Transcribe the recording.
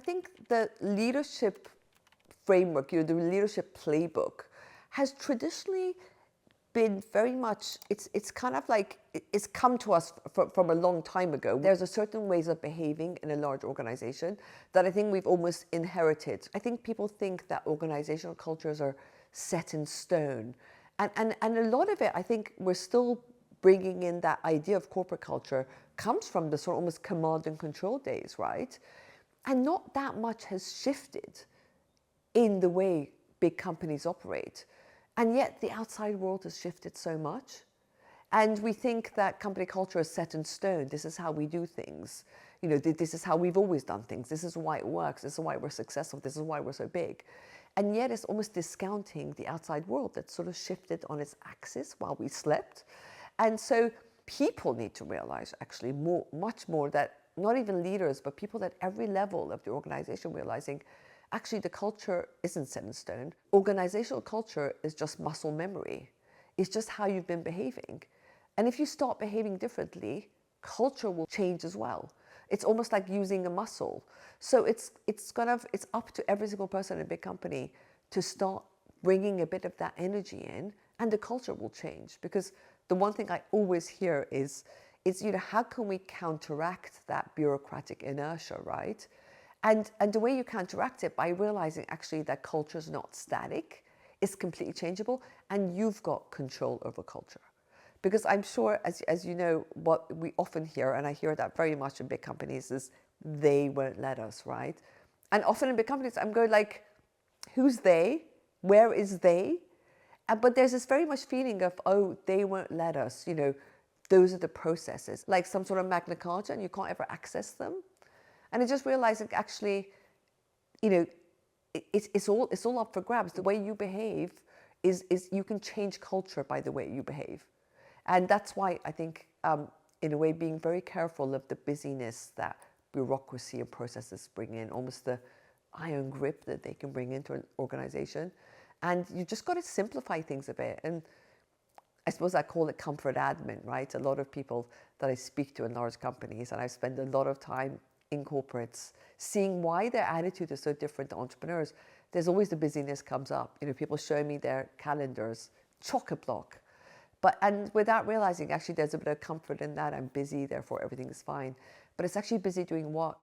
I think the leadership framework, the leadership playbook has traditionally been very much, it's kind of like, it's come to us from a long time ago. There's a certain ways of behaving in a large organization that I think we've almost inherited. I think people think that organizational cultures are set in stone. And a lot of it, I think we're still bringing in that idea of corporate culture comes from the sort of almost command and control days, right? And not that much has shifted in the way big companies operate. And yet the outside world has shifted so much. And we think that company culture is set in stone. This is how we do things. This is how we've always done things. This is why it works. This is why we're successful. This is why we're so big. And yet it's almost discounting the outside world that sort of shifted on its axis while we slept. And so people need to realize actually much more that not even leaders, but people at every level of the organization realizing actually the culture isn't set in stone. Organizational culture is just muscle memory. It's just how you've been behaving. And if you start behaving differently, culture will change as well. It's almost like using a muscle. So it's up to every single person in a big company to start bringing a bit of that energy in, and the culture will change. Because the one thing I always hear is how can we counteract that bureaucratic inertia, right? And the way you counteract it by realizing actually that culture is not static, it's completely changeable, and you've got control over culture. Because I'm sure, as you know, what we often hear, and I hear that very much in big companies, is they won't let us, right? And often in big companies, I'm going like, who's they? Where is they? But there's this very much feeling of, oh, they won't let us, those are the processes. Like some sort of Magna Carta, and you can't ever access them. And I just realized that actually, it's all up for grabs. The way you behave is you can change culture by the way you behave. And that's why I think, in a way, being very careful of the busyness that bureaucracy and processes bring in, almost the iron grip that they can bring into an organization. And you just got to simplify things a bit. And I suppose I call it comfort admin, right? A lot of people that I speak to in large companies, and I spend a lot of time in corporates, seeing why their attitude is so different to entrepreneurs. There's always the busyness comes up. People show me their calendars, chock-a-block. And without realizing, actually, there's a bit of comfort in that. I'm busy, therefore everything is fine. But it's actually busy doing what?